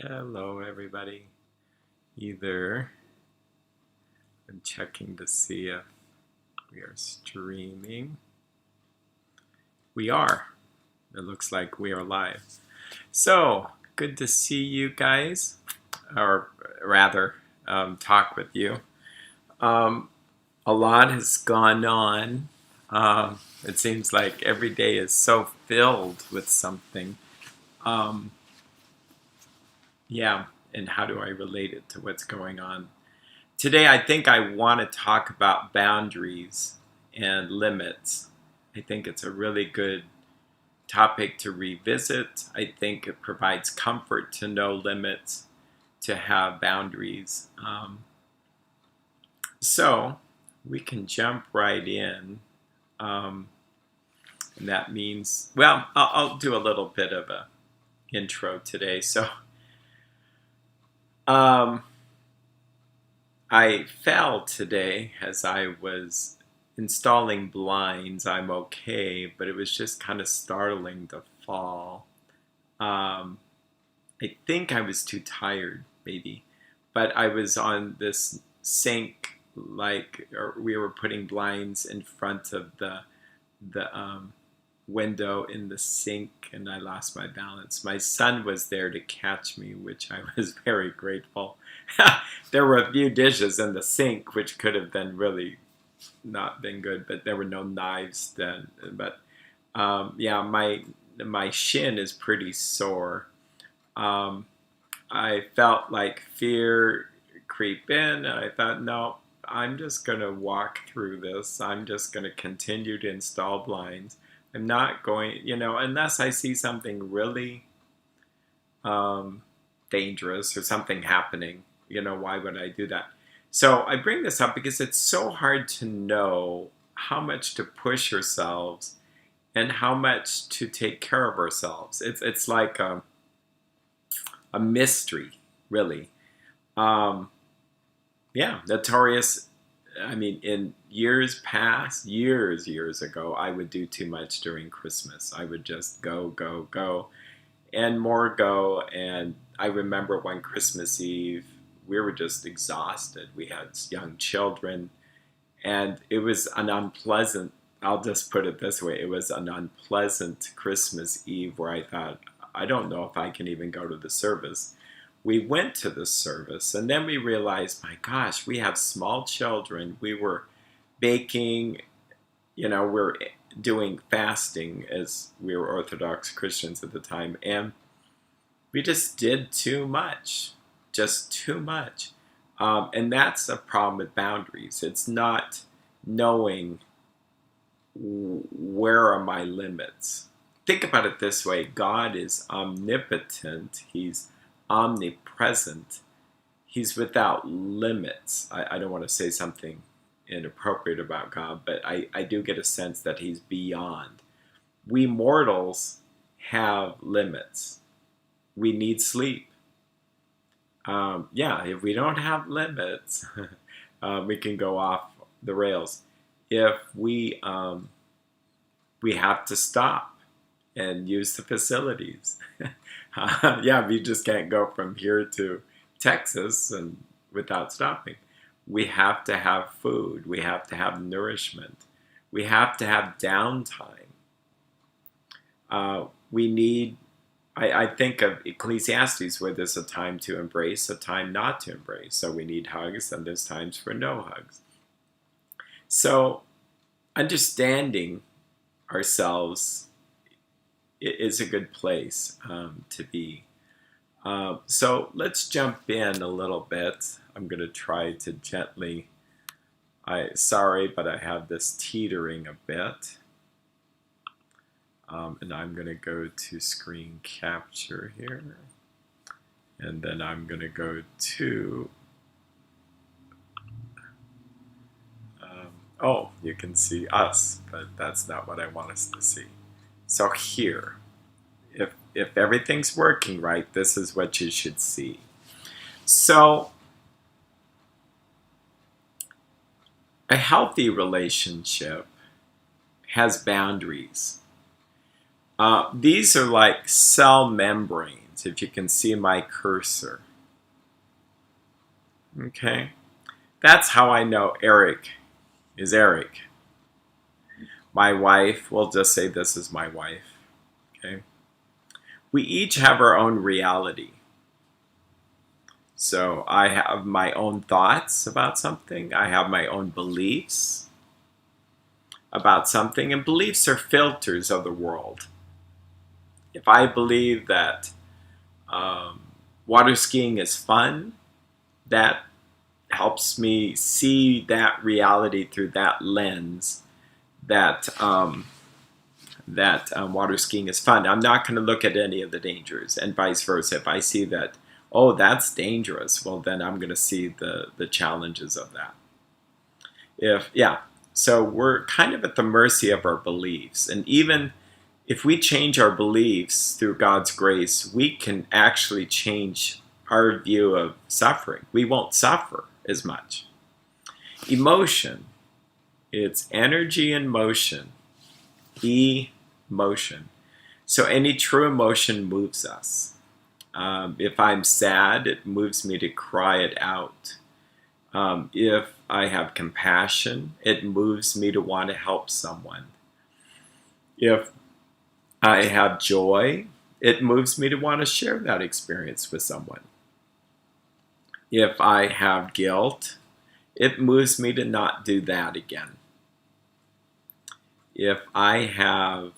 Hello, everybody. I'm checking to see if we are streaming. We are. It looks like we are live. So, good to see you guys, or rather, talk with you. Um, a lot has gone on. It seems like every day is so filled with something. Um, yeah, and how do I relate it to what's going on? Today, I think I want to talk about boundaries and limits. I think it's a really good topic to revisit. I think it provides comfort to know limits, to have boundaries. So we can jump right in. Um, and that means, well, I'll do a little bit of a intro today. So um, I fell today as I was installing blinds. I'm okay, but it was just kind of startling to fall. I think I was too tired, maybe, but I was on this sink, or we were putting blinds in front of the window in the sink, and I lost my balance. My son was there to catch me, which I was very grateful. There were a few dishes in the sink, which could have been really not been good, but there were no knives then. But yeah, my shin is pretty sore. Um, I felt like fear creep in, and I thought, no, I'm just going to walk through this. I'm just going to continue to install blinds. I'm not going, unless I see something really um, dangerous or something happening, why would I do that? So I bring this up because it's so hard to know how much to push ourselves and how much to take care of ourselves. It's like a mystery, really. Um, yeah, notorious. I mean, in years past, years ago, I would do too much during Christmas. I would just go, go, go, and more go. And I remember one Christmas Eve, we were just exhausted. We had young children, and it was an unpleasant, I'll just put it this way, it was an unpleasant Christmas Eve where I thought, I don't know if I can even go to the service. We went to the service, and then we realized, my gosh, we have small children. We were baking, we're doing fasting as we were Orthodox Christians at the time, and we just did too much, just too much. And that's a problem with boundaries. It's not knowing where are my limits. Think about it this way: God is omnipotent, He's omnipresent, He's without limits. I don't want to say something inappropriate about God, but I do get a sense that He's beyond. We mortals have limits. We need sleep. Yeah, if we don't have limits, we can go off the rails. If we have to stop and use the facilities. Yeah, we just can't go from here to Texas and without stopping. We have to have food. We have to have nourishment. We have to have downtime. We need, I think of Ecclesiastes where there's a time to embrace, a time not to embrace. So we need hugs and there's times for no hugs. So understanding ourselves is a good place to be. So let's jump in a little bit. I'm going to try to gently, sorry, but I have this teetering a bit. And I'm going to go to screen capture here. And then I'm going to go to, oh, you can see us, but that's not what I want us to see. So here, if everything's working right, this is what you should see. So a healthy relationship has boundaries. These are like cell membranes. moment, if you can see my cursor. Okay? That's how I know Erik is Erik. My wife, we'll just say this is my wife. Okay? We each have our own reality. So I have my own thoughts about something. I have my own beliefs about something. And beliefs are filters of the world. If I believe that water skiing is fun, that helps me see that reality through that lens, that water skiing is fun. I'm not going to look at any of the dangers, and vice versa. If I see that, oh, that's dangerous, well, then I'm going to see the challenges of that. So we're kind of at the mercy of our beliefs. And even if we change our beliefs through God's grace, we can actually change our view of suffering. We won't suffer as much. Emotion, it's energy in motion. Emotion. So any true emotion moves us. If I'm sad, it moves me to cry it out. If I have compassion, it moves me to want to help someone. If I have joy, it moves me to want to share that experience with someone. If I have guilt, it moves me to not do that again. If I have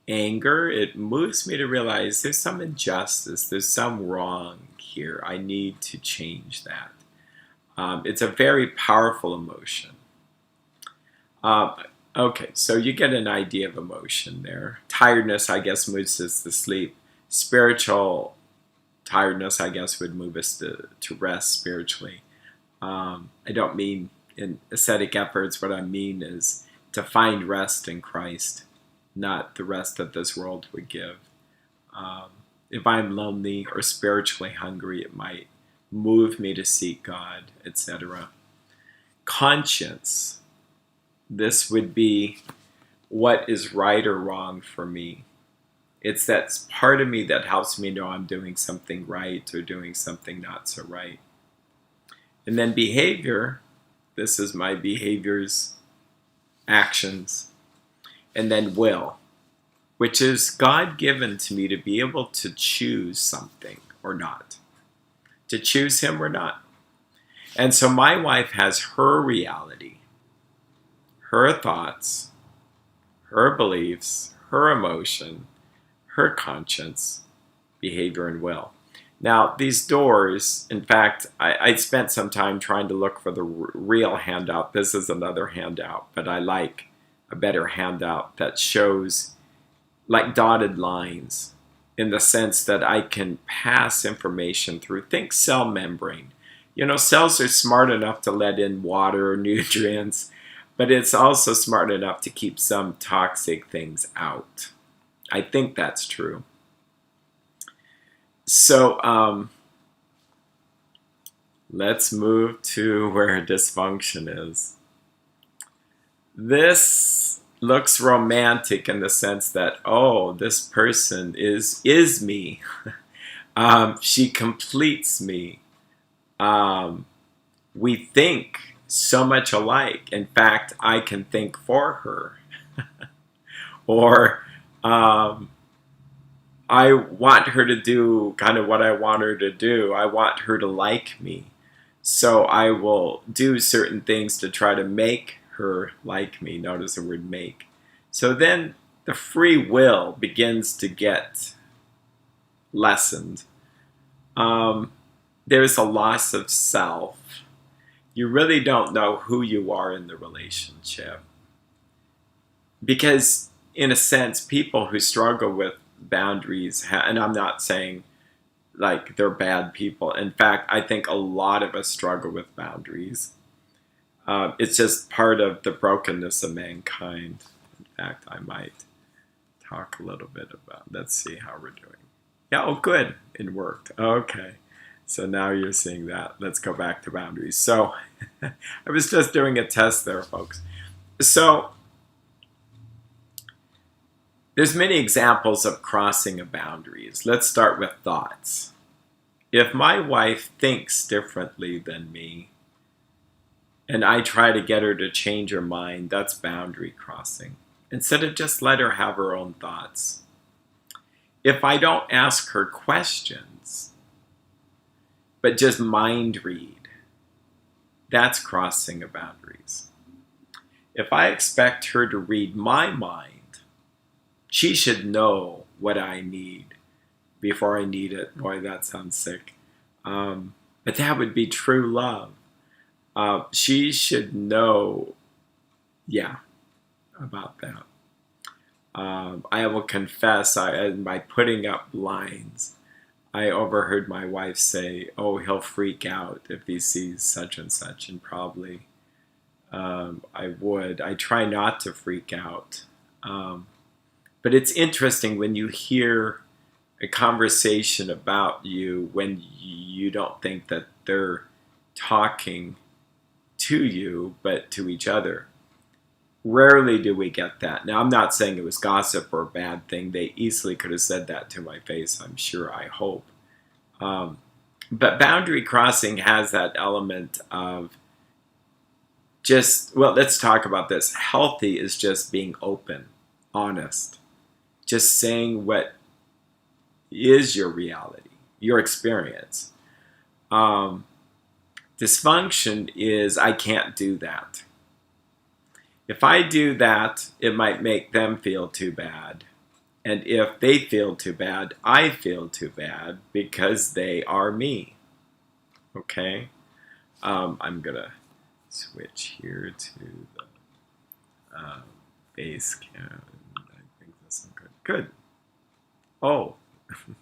anger, it moves me to realize there's some injustice, there's some wrong here. I need to change that. It's a very powerful emotion. Okay, so you get an idea of emotion there. Tiredness, I guess, moves us to sleep. Spiritual tiredness, I guess, would move us to rest spiritually. I don't mean in ascetic efforts. What I mean is to find rest in Christ, not the rest that this world would give. If I'm lonely or spiritually hungry, it might move me to seek God, etc. Conscience. This would be what is right or wrong for me. It's that part of me that helps me know I'm doing something right or doing something not so right. And then behavior. This is my behaviors, actions. And then will, which is God-given to me to be able to choose something or not. To choose Him or not. And so my wife has her reality, her thoughts, her beliefs, her emotion, her conscience, behavior, and will. Now, these doors, in fact, I spent some time trying to look for the real handout. This is another handout, but I like a better handout that shows like dotted lines in the sense that I can pass information through. Think cell membrane. You know, cells are smart enough to let in water or nutrients, but it's also smart enough to keep some toxic things out. I think that's true. So let's move to where dysfunction is. This looks romantic in the sense that, oh, this person is me. She completes me. We think so much alike. In fact, I can think for her. Or I want her to do kind of what I want her to do. I want her to like me. So I will do certain things to try to make her like me. Notice the word make. So then the free will begins to get lessened. There's a loss of self. You really don't know who you are in the relationship. Because in a sense, people who struggle with boundaries, and I'm not saying like they're bad people. In fact, I think a lot of us struggle with boundaries. It's just part of the brokenness of mankind. In fact, I might talk a little bit about, let's see how we're doing. Yeah, oh good, it worked. Okay, so now you're seeing that. Let's go back to boundaries. So I was just doing a test there, folks. So There's many examples of crossing of boundaries. Let's start with thoughts. If my wife thinks differently than me, and I try to get her to change her mind, that's boundary crossing. Instead of just let her have her own thoughts. If I don't ask her questions, but just mind read, that's crossing of boundaries. If I expect her to read my mind, she should know what I need before I need it. Boy, that sounds sick. But that would be true love. She should know, about that. I will confess, by putting up blinds, I overheard my wife say, "Oh, he'll freak out if he sees such and such," and probably I would. I try not to freak out. But it's interesting when you hear a conversation about you when you don't think that they're talking to you, but to each other. Rarely do we get that. Now, I'm not saying it was gossip or a bad thing. They easily could have said that to my face, I'm sure, I hope. But boundary crossing has that element of let's talk about this. Healthy is just being open, honest. Just saying what is your reality, your experience. Dysfunction is, I can't do that. If I do that, it might make them feel too bad. And if they feel too bad, I feel too bad because they are me. Okay? I'm going to switch here to the base cam. I think this is good. Good. Oh,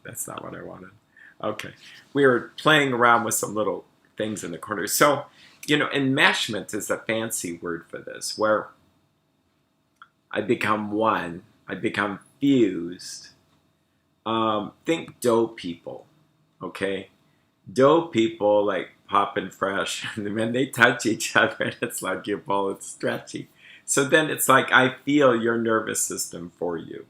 that's not what I wanted. Okay. We were playing around with some little things in the corner. So, enmeshment is a fancy word for this, where I become one, I become fused. Think dough people, okay? Dough people, like Poppin' Fresh, and when they touch each other, it's like your ball is stretchy. So then it's like I feel your nervous system for you,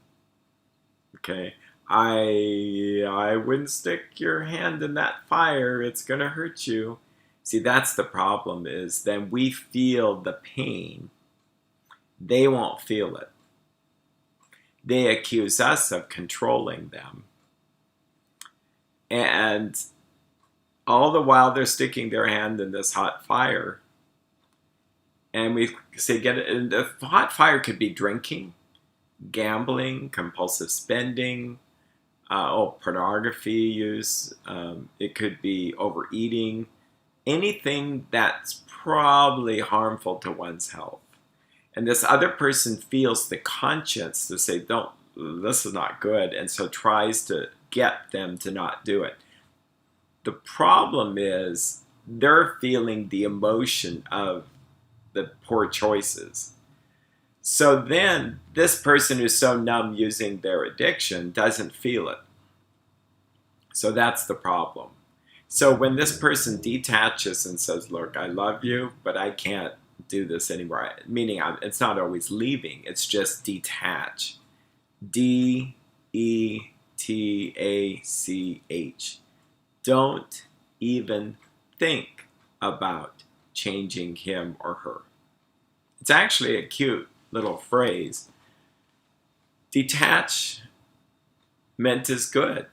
okay? I wouldn't stick your hand in that fire, it's going to hurt you. See, that's the problem, is then we feel the pain. They won't feel it. They accuse us of controlling them. And all the while they're sticking their hand in this hot fire. And we say, and the hot fire could be drinking, gambling, compulsive spending, pornography use. It could be overeating. Anything that's probably harmful to one's health. And this other person feels the conscience to say, this is not good, and so tries to get them to not do it. The problem is they're feeling the emotion of the poor choices. So then this person who's so numb using their addiction doesn't feel it. So that's the problem. So when this person detaches and says, look, I love you, but I can't do this anymore, meaning it's not always leaving, it's just detach. D-E-T-A-C-H. Don't even think about changing him or her. It's actually a cute little phrase. Detachment is good.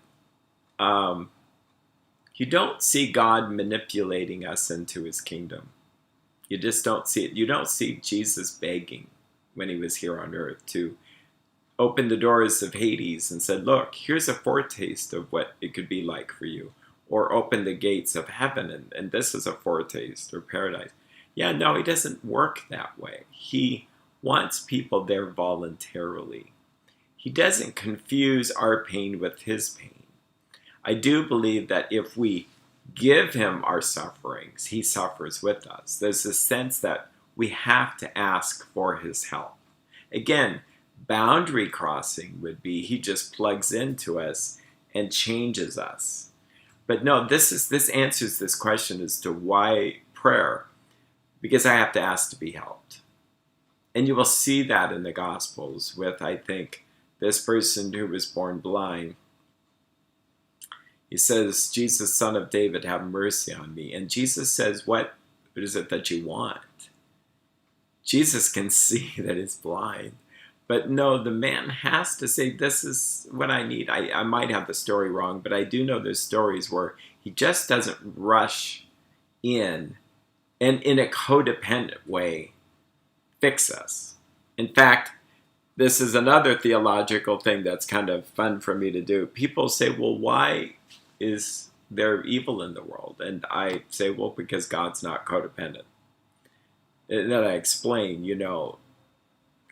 You don't see God manipulating us into his kingdom. You just don't see it. You don't see Jesus begging when he was here on earth to open the doors of Hades and said, look, here's a foretaste of what it could be like for you. Or open the gates of heaven and this is a foretaste, or paradise. Yeah, no, he doesn't work that way. He wants people there voluntarily. He doesn't confuse our pain with his pain. I do believe that if we give him our sufferings, he suffers with us. There's a sense that we have to ask for his help. Again, boundary crossing would be he just plugs into us and changes us. But no, this answers this question as to why prayer, because I have to ask to be helped. And you will see that in the Gospels with, I think, this person who was born blind, he says, Jesus, Son of David, have mercy on me. And Jesus says, what is it that you want? Jesus can see that he's blind. But no, the man has to say, this is what I need. I might have the story wrong, but I do know there's stories where he just doesn't rush in and in a codependent way fix us. In fact, this is another theological thing that's kind of fun for me to do. People say, well, why is there evil in the world? And I say, well, because God's not codependent. And then I explain,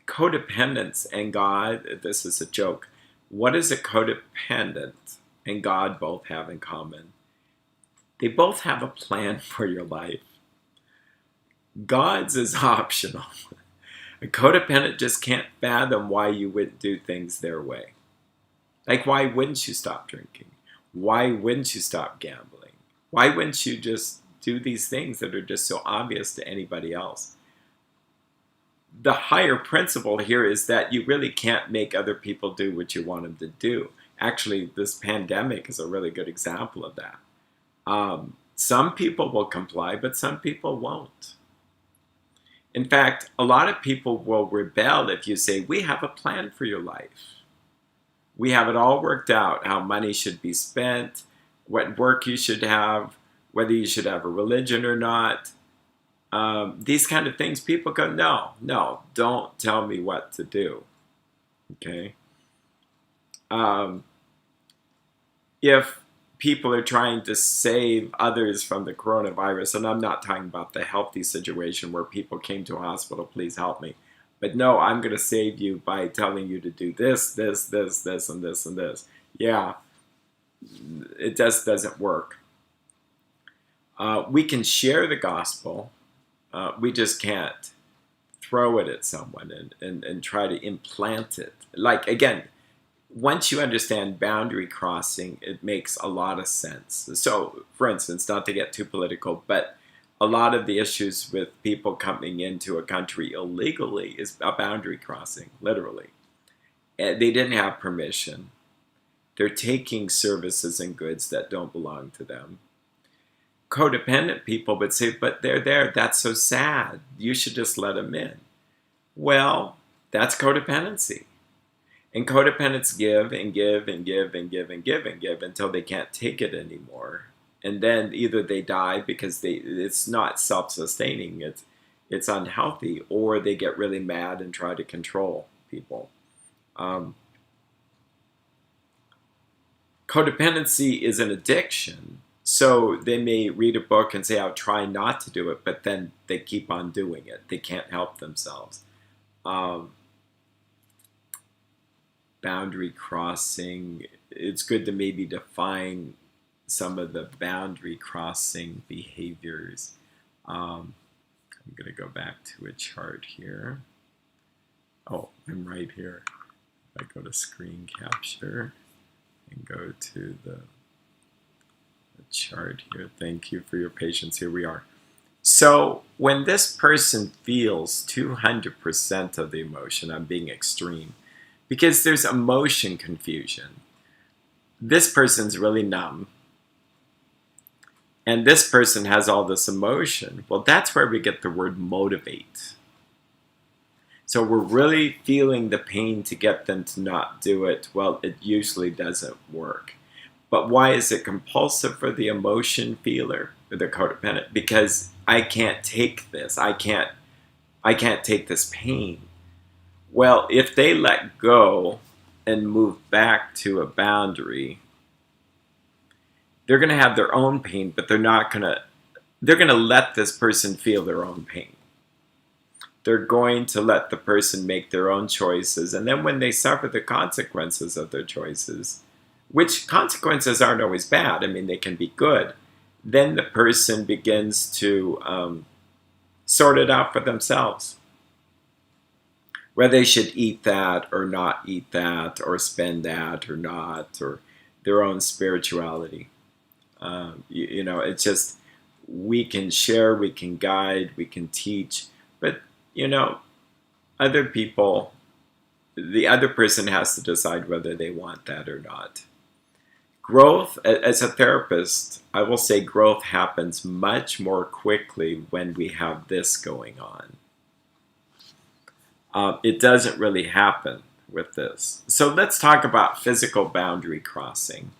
codependence and God, this is a joke. What does a codependent and God both have in common? They both have a plan for your life. God's is optional. A codependent just can't fathom why you wouldn't do things their way. Like, why wouldn't you stop drinking? Why wouldn't you stop gambling? Why wouldn't you just do these things that are just so obvious to anybody else? The higher principle here is that you really can't make other people do what you want them to do. Actually, this pandemic is a really good example of that. Some people will comply, but some people won't. In fact, a lot of people will rebel if you say, we have a plan for your life. We have it all worked out, how money should be spent, what work you should have, whether you should have a religion or not. These kind of things, people go, no, don't tell me what to do. Okay? If people are trying to save others from the coronavirus, and I'm not talking about the healthy situation where people came to a hospital, please help me. But no, I'm going to save you by telling you to do this, and this, and this. Yeah, it just doesn't work. We can share the gospel. We just can't throw it at someone and try to implant it. Like, again, once you understand boundary crossing, it makes a lot of sense. So, for instance, not to get too political, but a lot of the issues with people coming into a country illegally is a boundary crossing, literally. And they didn't have permission. They're taking services and goods that don't belong to them. Codependent people would say, but they're there. That's so sad. You should just let them in. Well, that's codependency. And codependents give and give and give and give and give and give until they can't take it anymore. And then either they die because it's not self-sustaining, it's unhealthy, or they get really mad and try to control people. Codependency is an addiction. So they may read a book and say, I'll try not to do it, but then they keep on doing it. They can't help themselves. Boundary crossing, it's good to maybe define some of the boundary crossing behaviors. I'm going to go back to a chart here. Oh, I'm right here. I go to screen capture and go to the chart here. Thank you for your patience. Here we are. So when this person feels 200% of the emotion, I'm being extreme, because there's emotion confusion. This person's really numb, and this person has all this emotion. Well, that's where we get the word motivate. So we're really feeling the pain to get them to not do it. Well, it usually doesn't work. But why is it compulsive for the emotion feeler, or the codependent? Because I can't take this. I can't take this pain. Well, if they let go and move back to a boundary, they're going to have their own pain, but they're going to let this person feel their own pain. They're going to let the person make their own choices. And then when they suffer the consequences of their choices, which consequences aren't always bad, I mean, they can be good, then the person begins to sort it out for themselves. Whether they should eat that or not eat that, or spend that or not, or their own spirituality. It's just, we can share, we can guide, we can teach, but, other people the other person has to decide whether they want that or not. Growth, as a therapist, I will say growth happens much more quickly when we have this going on. It doesn't really happen with this. So let's talk about physical boundary crossing.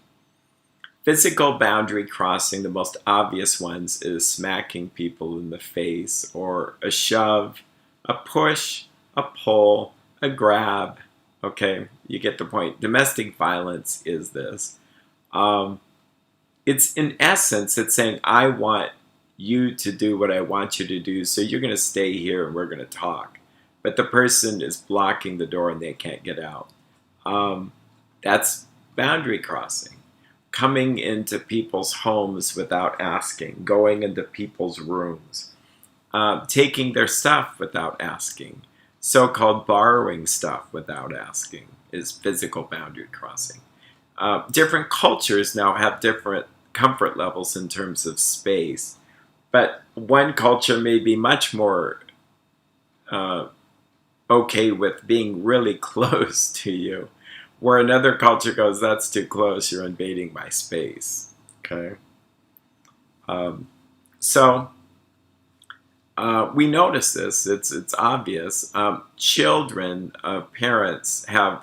Physical boundary crossing, the most obvious ones, is smacking people in the face, or a shove, a push, a pull, a grab. Okay, you get the point. Domestic violence is this. It's in essence, it's saying, I want you to do what I want you to do, so you're going to stay here and we're going to talk. But the person is blocking the door and they can't get out. That's boundary crossing. Coming into people's homes without asking, going into people's rooms, taking their stuff without asking, so-called borrowing stuff without asking is physical boundary crossing. Different cultures now have different comfort levels in terms of space, but one culture may be much more okay with being really close to you, where another culture goes, that's too close, you're invading my space. Okay. So we notice this, it's obvious. Children, parents have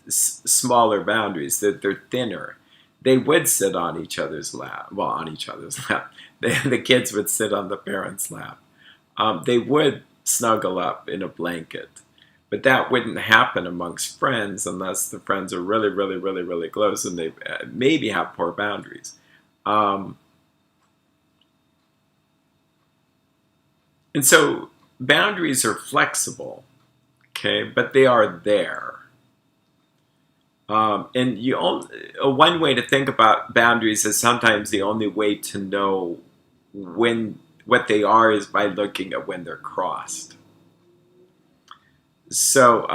smaller boundaries, that they're thinner. They would sit on each other's lap, well, on each other's lap. The kids would sit on the parents' lap. They would snuggle up in a blanket. But that wouldn't happen amongst friends unless the friends are really, really, really, really close and they maybe have poor boundaries. And so boundaries are flexible, okay, but they are there. And one way to think about boundaries is sometimes the only way to know what they are is by looking at when they're crossed. So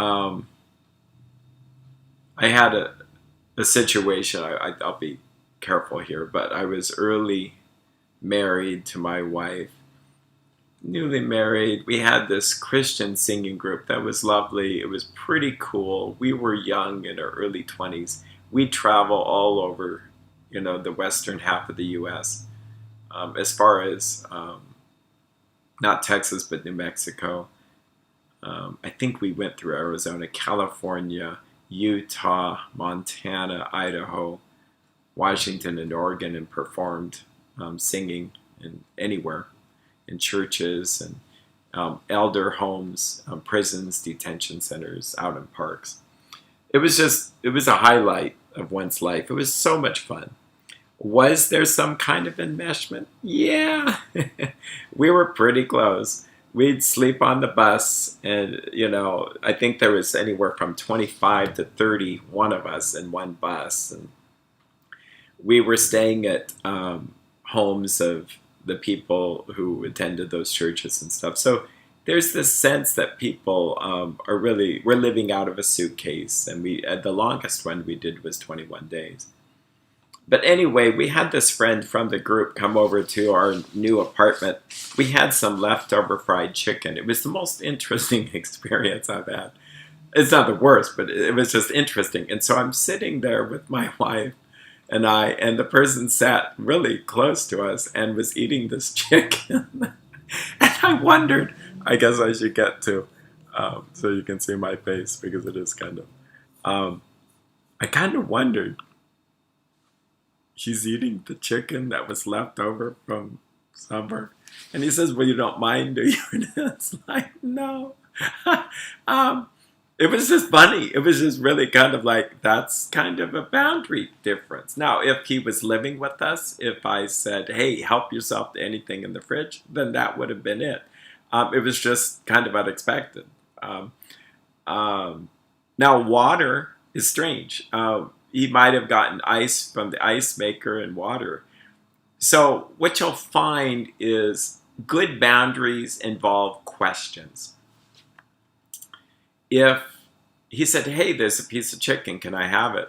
I had a situation, I'll be careful here, but I was early married to my wife, newly married. We had this Christian singing group that was lovely. It was pretty cool. We were young, in our early 20s. We travel all over, the western half of the U.S., as far as not Texas, but New Mexico. I think we went through Arizona, California, Utah, Montana, Idaho, Washington, and Oregon, and performed singing anywhere, in churches and elder homes, prisons, detention centers, out in parks. It was a highlight of one's life. It was so much fun. Was there some kind of enmeshment? Yeah, we were pretty close. We'd sleep on the bus, and I think there was anywhere from 25 to 31 of us in one bus, and we were staying at homes of the people who attended those churches and stuff. So there's this sense that people we're living out of a suitcase, and the longest one we did was 21 days. But anyway, we had this friend from the group come over to our new apartment. We had some leftover fried chicken. It was the most interesting experience I've had. It's not the worst, but it was just interesting. And so I'm sitting there with my wife and the person sat really close to us and was eating this chicken. And I wondered, I guess I should get to, so you can see my face, because it is kind of, I kind of wondered, he's eating the chicken that was left over from summer. And he says, well, you don't mind, do you? And it's like, no. It was just funny. It was just really kind of like, that's kind of a boundary difference. Now, if he was living with us, if I said, hey, help yourself to anything in the fridge, then that would have been it. It was just kind of unexpected. Now, water is strange. He might have gotten ice from the ice maker and water. So what you'll find is good boundaries involve questions. If he said, hey, there's a piece of chicken, can I have it?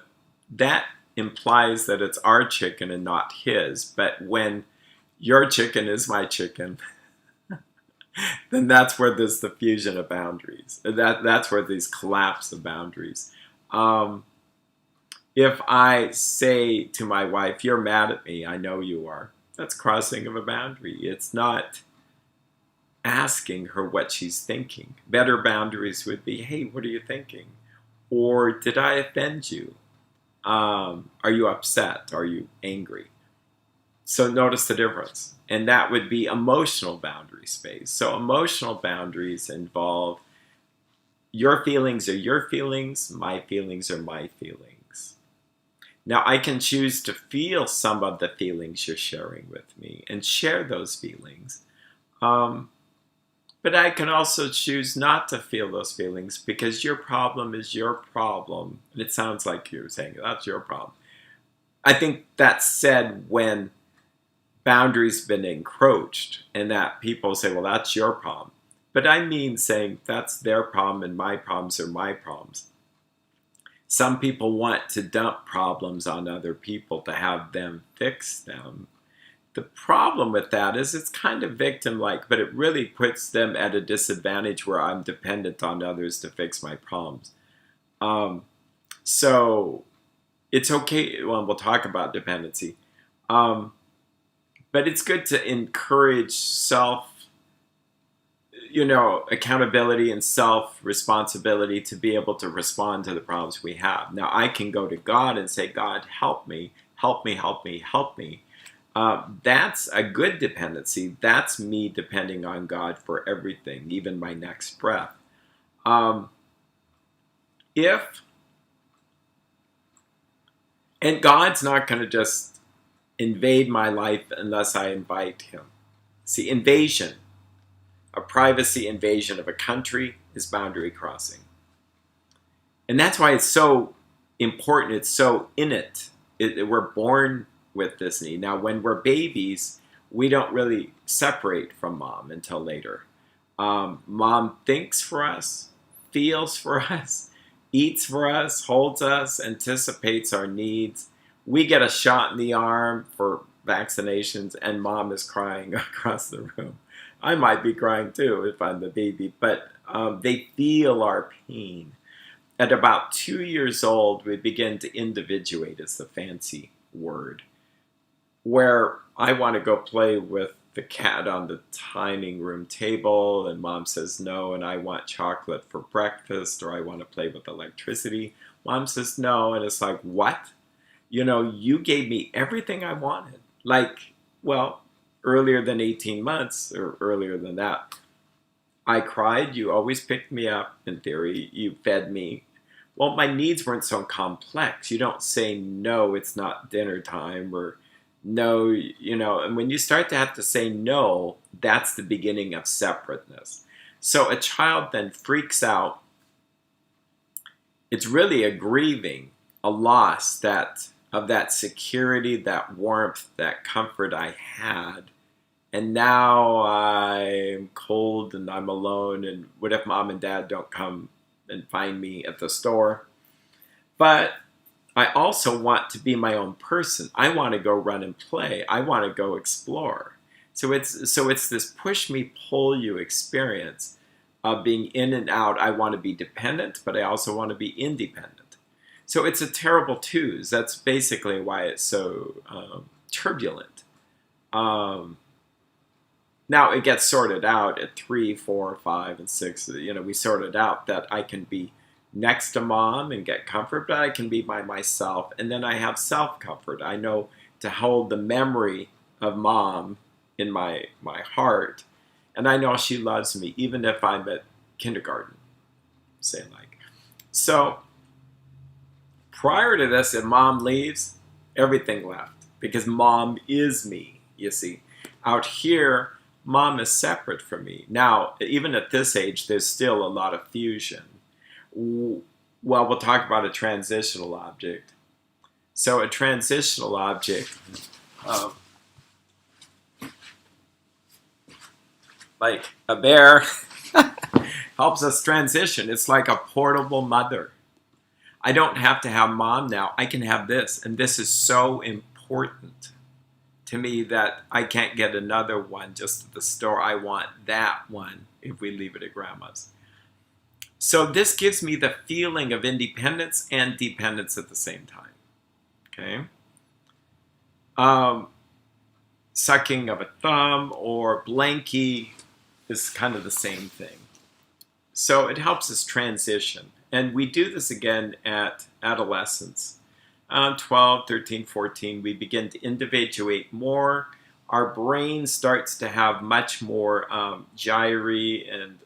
That implies that it's our chicken and not his. But when your chicken is my chicken, then that's where there's the fusion of boundaries. That's where these collapse of boundaries. Um, if I say to my wife, "You're mad at me," I know you are. That's crossing of a boundary. It's not asking her what she's thinking. Better boundaries would be, "Hey, what are you thinking?" Or, "Did I offend you? Are you upset? Are you angry?" So notice the difference. And that would be emotional boundary space. So emotional boundaries involve your feelings are your feelings, my feelings are my feelings. Now I can choose to feel some of the feelings you're sharing with me and share those feelings. Um, but I can also choose not to feel those feelings because your problem is your problem. And it sounds like you're saying that's your problem. I think that's said when boundaries been encroached and that people say, well, that's your problem. But I mean saying that's their problem and my problems are my problems. Some people want to dump problems on other people to have them fix them. The problem with that is it's kind of victim-like, but it really puts them at a disadvantage where I'm dependent on others to fix my problems. So it's okay. Well, we'll talk about dependency. But it's good to encourage accountability and self-responsibility to be able to respond to the problems we have. Now, I can go to God and say, "God, help me, help me, help me, help me." That's a good dependency. That's me depending on God for everything, even my next breath. Um, and God's not going to just invade my life unless I invite him. See, invasion, a privacy invasion of a country is boundary crossing. And that's why it's so important. It's so innate. We're born with this need. Now, when we're babies, we don't really separate from mom until later. Mom thinks for us, feels for us, eats for us, holds us, anticipates our needs. We get a shot in the arm for vaccinations, and mom is crying across the room. I might be crying too if I'm the baby, but they feel our pain. At about 2 years old, we begin to individuate, is the fancy word, where I want to go play with the cat on the dining room table, and mom says no, and I want chocolate for breakfast, or I want to play with electricity. Mom says no, and it's like, what? You gave me everything I wanted. Earlier than 18 months, or earlier than that. I cried, you always picked me up, in theory, you fed me. Well, my needs weren't so complex. You don't say, no, it's not dinner time, or no, and when you start to have to say no, that's the beginning of separateness. So a child then freaks out. It's really a grieving, a loss of that security, that warmth, that comfort I had. And now I'm cold and I'm alone, and what if mom and dad don't come and find me at the store? But I also want to be my own person. I want to go run and play. I want to go explore. So it's this push me, pull you experience of being in and out. I want to be dependent, but I also want to be independent. So it's a terrible twos. That's basically why it's so turbulent. Now it gets sorted out at 3, 4, 5, and 6. We sorted out that I can be next to mom and get comfort, but I can be by myself. And then I have self-comfort. I know to hold the memory of mom in my heart. And I know she loves me, even if I'm at kindergarten, say like. So prior to this, if mom leaves, everything left. Because mom is me, you see. Out here, mom is separate from me. Now, even at this age, there's still a lot of fusion. Well, we'll talk about a transitional object. So a transitional object, like a bear, helps us transition. It's like a portable mother. I don't have to have mom now. I can have this. And this is so important. to me that I can't get another one just at the store. I want that one if we leave it at grandma's. So this gives me the feeling of independence and dependence at the same time. Okay. Sucking of a thumb or blankie is kind of the same thing. So it helps us transition. And we do this again at adolescence. 12, 13, 14, we begin to individuate more. Our brain starts to have much more gyri and,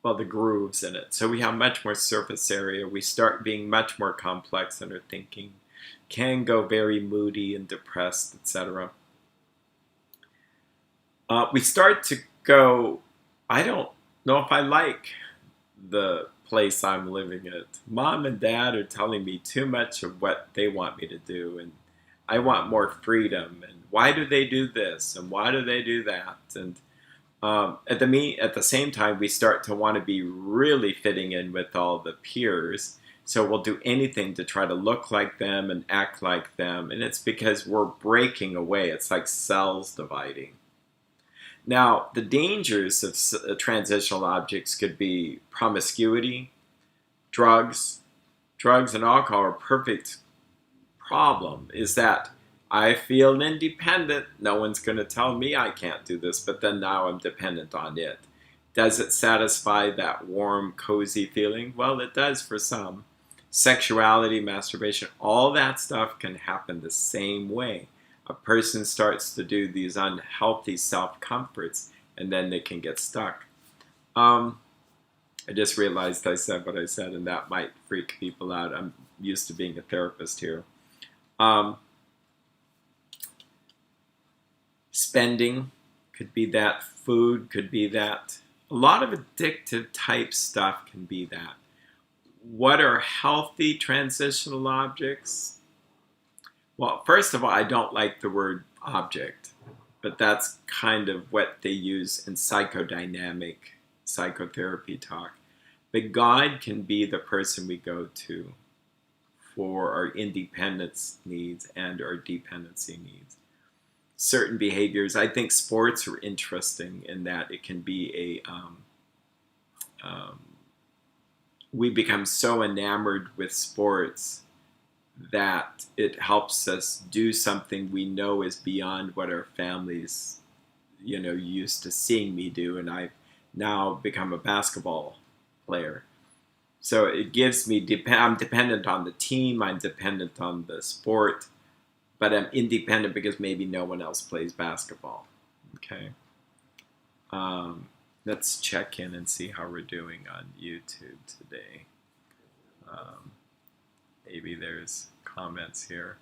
the grooves in it. So we have much more surface area. We start being much more complex in our thinking. Can go very moody and depressed, etc. We start to go, I don't know if I like the place I'm living at. Mom and Dad are telling me too much of what they want me to do, and I want more freedom. And why do they do this? And why do they do that? And at the same time, we start to want to be really fitting in with all the peers. So we'll do anything to try to look like them and act like them. And it's because we're breaking away. It's like cells dividing. Now, the dangers of transitional objects could be promiscuity, drugs. Drugs and alcohol are a perfect problem. Is that I feel independent. No one's going to tell me I can't do this, but then now I'm dependent on it. Does it satisfy that warm, cozy feeling? Well, it does for some. Sexuality, masturbation, all that stuff can happen the same way. A person starts to do these unhealthy self-comforts, and then they can get stuck. I just realized I said what I said, and that might freak people out. I'm used to being a therapist here. Spending could be that. Food could be that. A lot of addictive type stuff can be that. What are healthy transitional objects? Well, first of all, I don't like the word object, but that's kind of what they use in psychodynamic psychotherapy talk. But God can be the person we go to for our independence needs and our dependency needs. Certain behaviors, I think sports are interesting in that it can be we become so enamored with sports that it helps us do something we know is beyond what our families, used to seeing me do, and I've now become a basketball player. So it gives me, I'm dependent on the team, I'm dependent on the sport, but I'm independent because maybe no one else plays basketball. Okay. Let's check in and see how we're doing on YouTube today. Maybe there's comments here.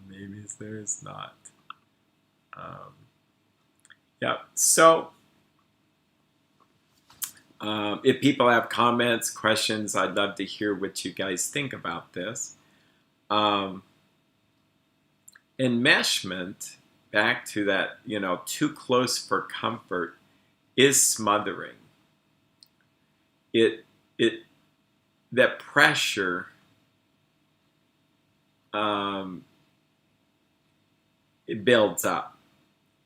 Maybe there's not. So if people have comments, questions, I'd love to hear what you guys think about this. Enmeshment, back to that, too close for comfort, is smothering. That pressure it builds up.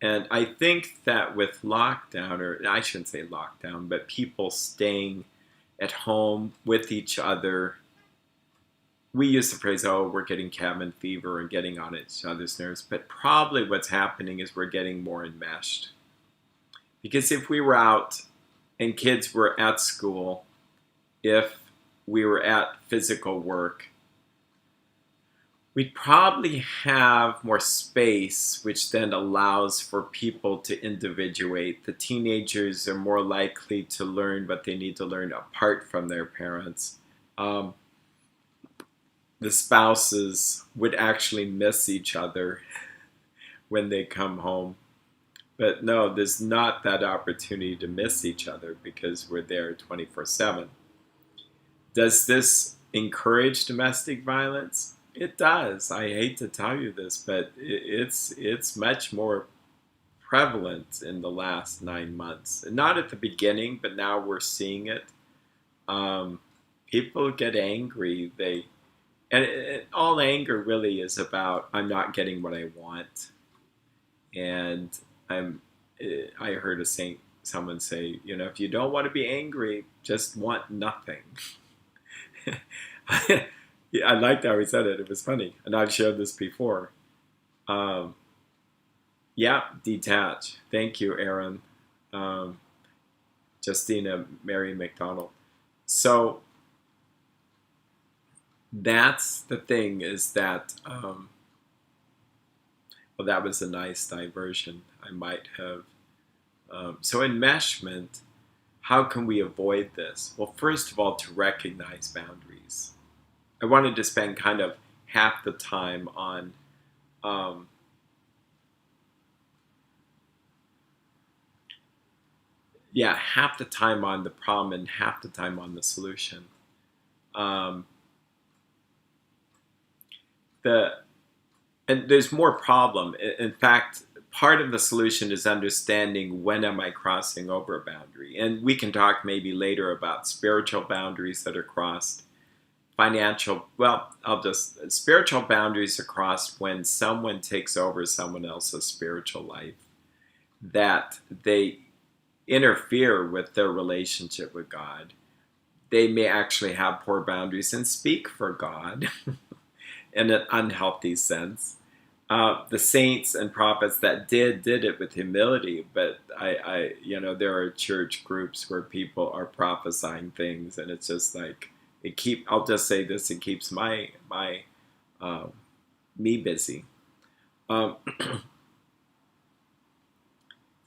And I think that with lockdown, or I shouldn't say lockdown, but people staying at home with each other, we use the phrase, we're getting cabin fever and getting on each other's nerves. But probably what's happening is we're getting more enmeshed. Because if we were out and kids were at school, if we were at physical work, we'd probably have more space, which then allows for people to individuate. The teenagers are more likely to learn what they need to learn apart from their parents. The spouses would actually miss each other when they come home. But no, there's not that opportunity to miss each other because we're there 24/7. Does this encourage domestic violence? It does. I hate to tell you this, but it's much more prevalent in the last 9 months. Not at the beginning, but now we're seeing it. People get angry. all anger really is about I'm not getting what I want, and I'm. I heard someone say, if you don't want to be angry, just want nothing. Yeah, I liked how he said it. It was funny, and I've shared this before. Um, yeah, detach. Thank you, Aaron. Um, Justina Mary McDonald. So that's the thing is that, well, that was a nice diversion. I might have. So, enmeshment, how can we avoid this? Well, first of all, to recognize boundaries. I wanted to spend kind of half the time on. Um, yeah, half the time on the problem and half the time on the solution. Um, the and there's more problem. In fact, part of the solution is understanding when am I crossing over a boundary, and we can talk maybe later about spiritual boundaries that are crossed. Financial, well, spiritual boundaries are crossed when someone takes over someone else's spiritual life, that they interfere with their relationship with God. They may actually have poor boundaries and speak for God in an unhealthy sense. The saints and prophets that did it with humility, but there are church groups where people are prophesying things, and it's just like I'll just say this: it keeps my uh, me busy. Um,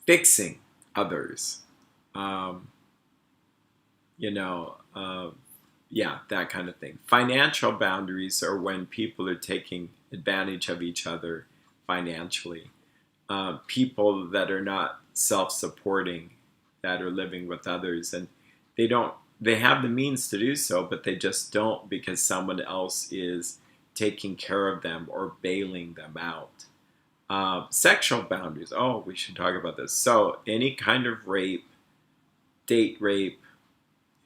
Fixing others, um, you know, uh, yeah, that kind of thing. Financial boundaries are when people are taking advantage of each other financially. People that are not self-supporting, that are living with others, and they don't. They have the means to do so, but they just don't because someone else is taking care of them or bailing them out. Sexual boundaries. Oh, we should talk about this. So, any kind of rape, date rape,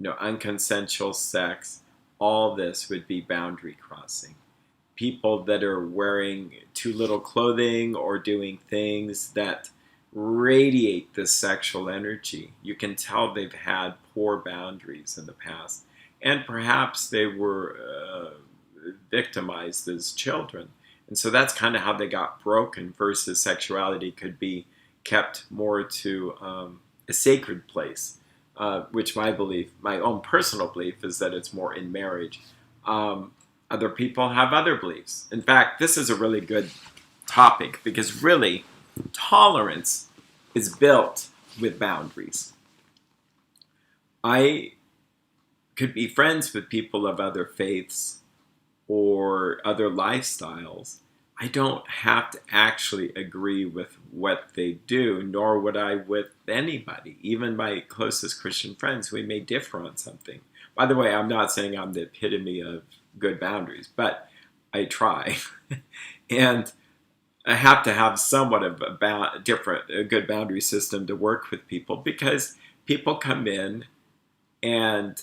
unconsensual sex, all this would be boundary crossing. People that are wearing too little clothing or doing things that radiate this sexual energy. You can tell they've had poor boundaries in the past. And perhaps they were victimized as children. And so that's kind of how they got broken, versus sexuality could be kept more to a sacred place, which my own personal belief, is that it's more in marriage. Other people have other beliefs. In fact, this is a really good topic because really, tolerance is built with boundaries. I could be friends with people of other faiths or other lifestyles. I don't have to actually agree with what they do, nor would I with anybody. Even my closest Christian friends, we may differ on something. By the way, I'm not saying I'm the epitome of good boundaries, but I try. And I have to have somewhat of a good boundary system to work with people, because people come in and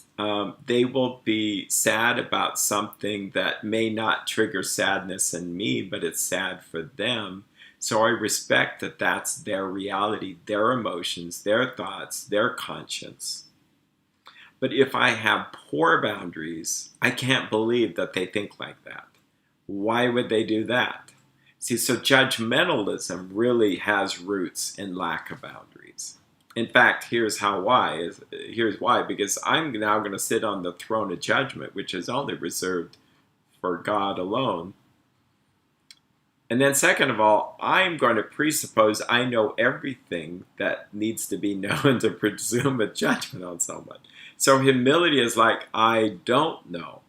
they will be sad about something that may not trigger sadness in me, but it's sad for them. So I respect that that's their reality, their emotions, their thoughts, their conscience. But if I have poor boundaries, I can't believe that they think like that. Why would they do that? See, so judgmentalism really has roots in lack of boundaries. In fact, here's why, because I'm now going to sit on the throne of judgment, which is only reserved for God alone. And then second of all, I'm going to presuppose I know everything that needs to be known to presume a judgment on someone. So humility is like, I don't know.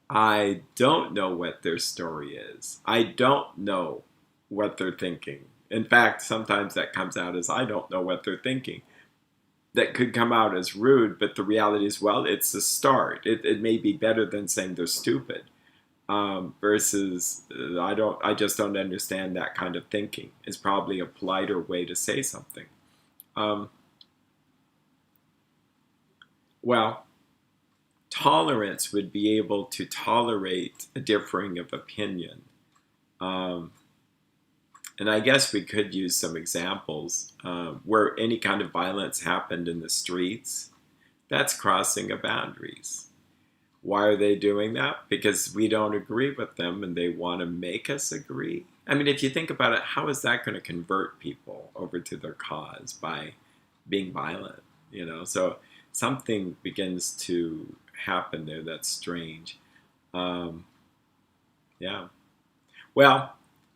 I don't know what their story is. I don't know what they're thinking. In fact, sometimes that comes out as I don't know what they're thinking. That could come out as rude, but the reality is, well, it's a start. It may be better than saying they're stupid. Versus I just don't understand that kind of thinking is probably a politer way to say something. Well, tolerance would be able to tolerate a differing of opinion. And I guess we could use some examples where any kind of violence happened in the streets. That's crossing of boundaries. Why are they doing that? Because we don't agree with them and they want to make us agree. I mean, if you think about it, how is that going to convert people over to their cause by being violent? You know, so something begins to happen there that's strange. Yeah. Well,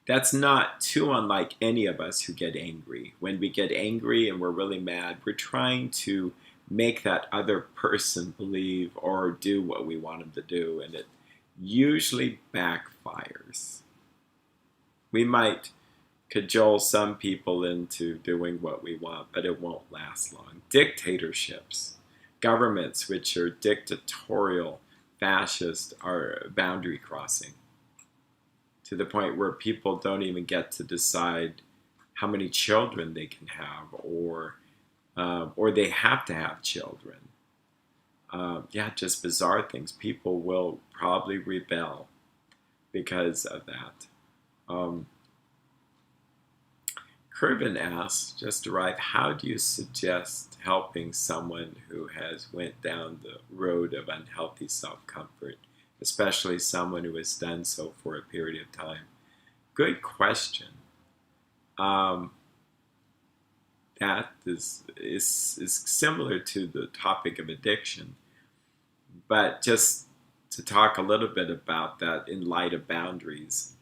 that's not too unlike any of us who get angry. When we get angry and we're really mad, we're trying to make that other person believe or do what we want them to do, and it usually backfires. We might cajole some people into doing what we want, but it won't last long. Dictatorships, governments which are dictatorial, fascist, are boundary crossing to the point where people don't even get to decide how many children they can have, or they have to have children. Just bizarre things. People will probably rebel because of that. Kervin asks, just arrived, how do you suggest helping someone who has went down the road of unhealthy self-comfort, especially someone who has done so for a period of time? Good question. That is similar to the topic of addiction, but just to talk a little bit about that in light of boundaries.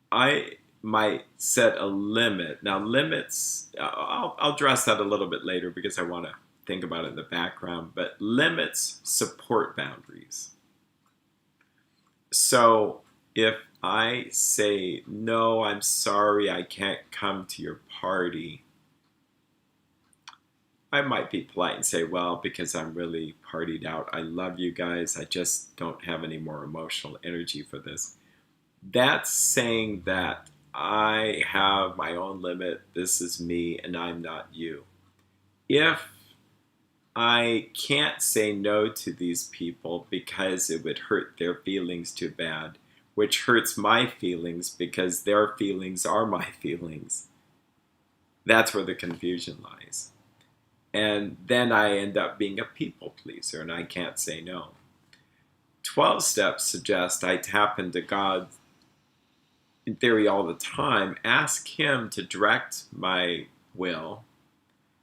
I might set a limit. Now, limits, I'll address that a little bit later because I want to think about it in the background, but limits support boundaries. So if I say, no, I'm sorry, I can't come to your party, I might be polite and say, well, because I'm really partied out, I love you guys, I just don't have any more emotional energy for this. That's saying that I have my own limit, this is me, and I'm not you. If I can't say no to these people because it would hurt their feelings too bad, which hurts my feelings because their feelings are my feelings, that's where the confusion lies. And then I end up being a people pleaser and I can't say no. 12 steps suggest I tap into God in theory all the time, ask him to direct my will,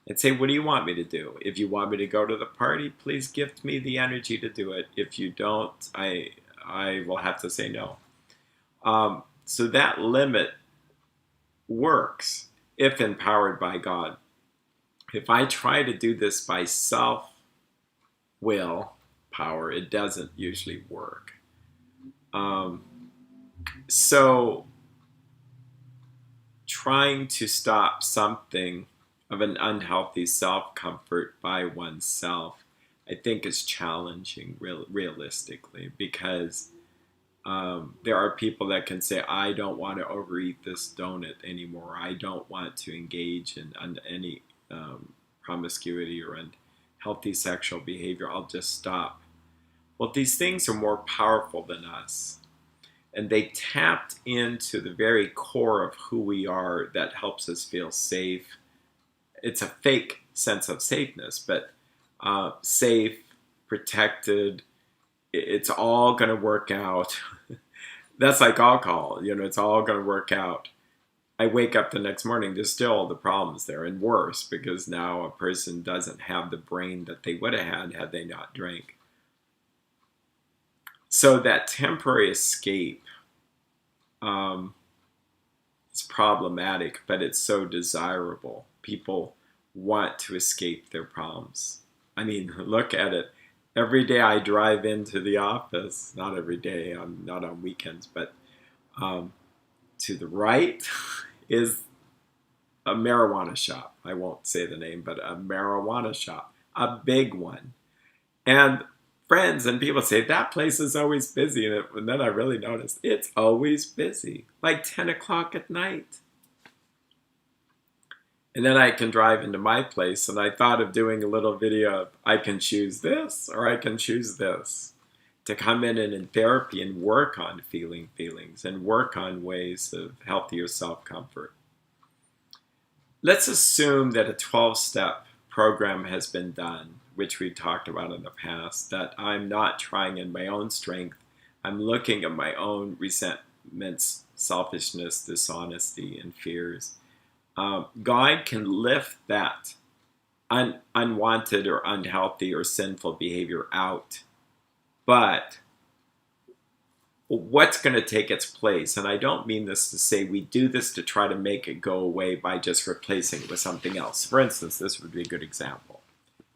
and say, what do you want me to do? If you want me to go to the party, please gift me the energy to do it. If you don't, I will have to say no. So that limit works if empowered by God. If I try to do this by self-will power, it doesn't usually work. So trying to stop something of an unhealthy self-comfort by oneself, I think is challenging realistically, because there are people that can say, I don't want to overeat this donut anymore. I don't want to engage in any promiscuity or unhealthy sexual behavior. I'll just stop. Well, these things are more powerful than us. And they tapped into the very core of who we are that helps us feel safe. It's a fake sense of safeness, but safe, protected, it's all going to work out. That's like alcohol, it's all going to work out. I wake up the next morning, there's still all the problems there, and worse, because now a person doesn't have the brain that they would have had they not drank. So that temporary escape is problematic, but it's so desirable. People want to escape their problems. I mean, look at it. Every day I drive into the office, not every day, not on weekends, but to the right is a marijuana shop. I won't say the name, but a marijuana shop, a big one. And friends and people say, that place is always busy. And then I really noticed it's always busy, like 10 o'clock at night. And then I can drive into my place, and I thought of doing a little video of I can choose this or I can choose this, to come in therapy and work on feelings and work on ways of healthier self-comfort. Let's assume that a 12-step program has been done, which we talked about in the past, that I'm not trying in my own strength. I'm looking at my own resentments, selfishness, dishonesty, and fears. God can lift that unwanted or unhealthy or sinful behavior out. But what's going to take its place? And I don't mean this to say we do this to try to make it go away by just replacing it with something else. For instance, this would be a good example.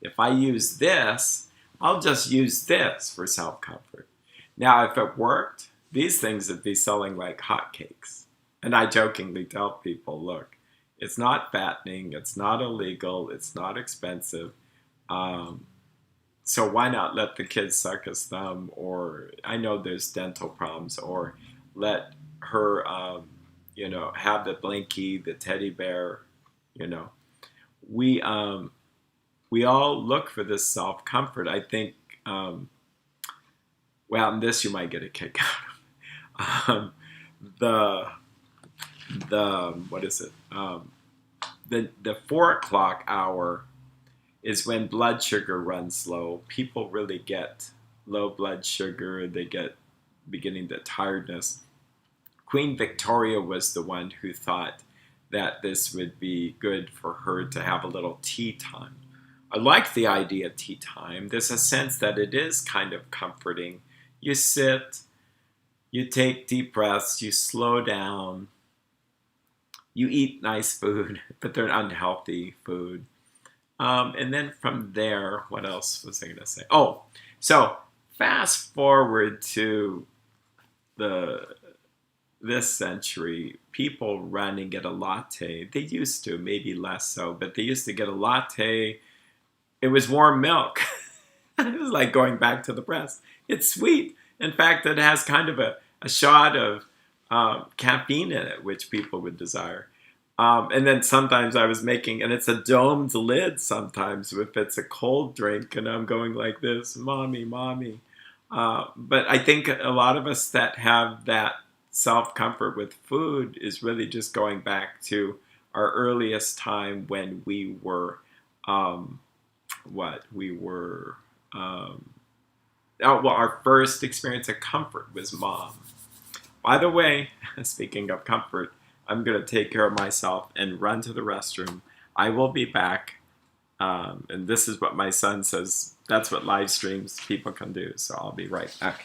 If I use this, I'll just use this for self-comfort. Now, if it worked, these things would be selling like hotcakes. And I jokingly tell people, look, it's not fattening, it's not illegal, it's not expensive. So why not let the kids suck his thumb? Or I know there's dental problems. Or let her, have the blankie, the teddy bear. We all look for this self-comfort. I think, and this you might get a kick out of. What is it? The 4 o'clock hour is when blood sugar runs low. People really get low blood sugar. They get beginning to tiredness. Queen Victoria was the one who thought that this would be good for her to have a little tea time. I like the idea of tea time. There's a sense that it is kind of comforting. You sit, you take deep breaths, you slow down, you eat nice food, but they're unhealthy food. And then from there, what else was I going to say? Oh, so fast forward to this century, people run and get a latte. They used to, maybe less so, but they used to get a latte. It was warm milk. It was like going back to the breast. It's sweet. In fact, it has kind of a shot of caffeine in it, which people would desire. And then sometimes I was making, and it's a domed lid sometimes if it's a cold drink, and I'm going like this, mommy, mommy. But I think a lot of us that have that self-comfort with food is really just going back to our earliest time when we were, our first experience of comfort was mom. By the way, speaking of comfort, I'm going to take care of myself and run to the restroom. I will be back. And this is what my son says. That's what live streams people can do. So I'll be right back.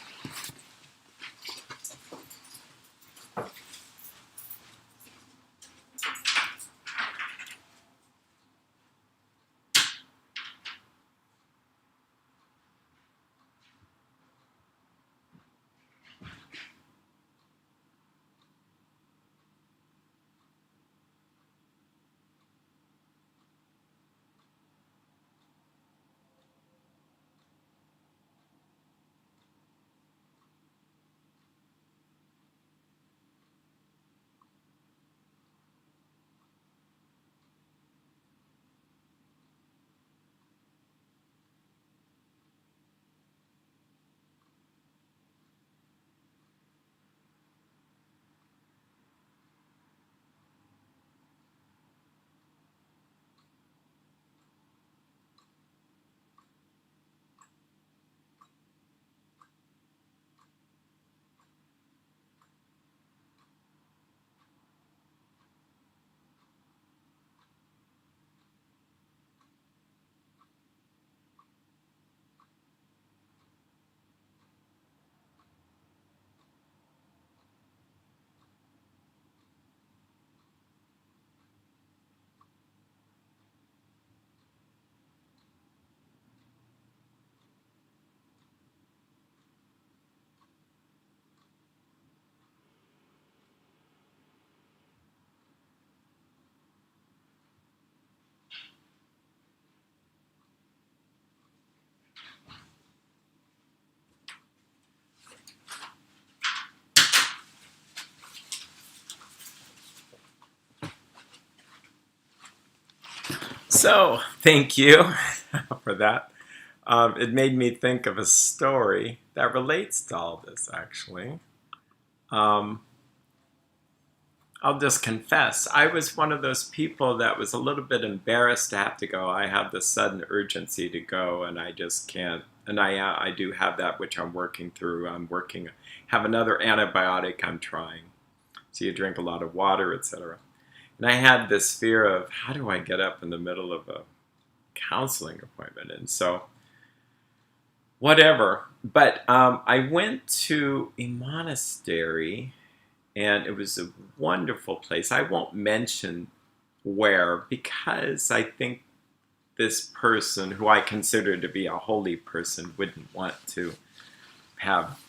So, thank you for that. It made me think of a story that relates to all this, actually. Um, I'll just confess, I was one of those people that was a little bit embarrassed to have to go. I have this sudden urgency to go, and I just can't. And I do have that, which I'm working through. Have another antibiotic I'm trying. So you drink a lot of water, etc. And I had this fear of, how do I get up in the middle of a counseling appointment? And so, whatever. But I went to a monastery, and it was a wonderful place. I won't mention where, because I think this person, who I consider to be a holy person, wouldn't want to have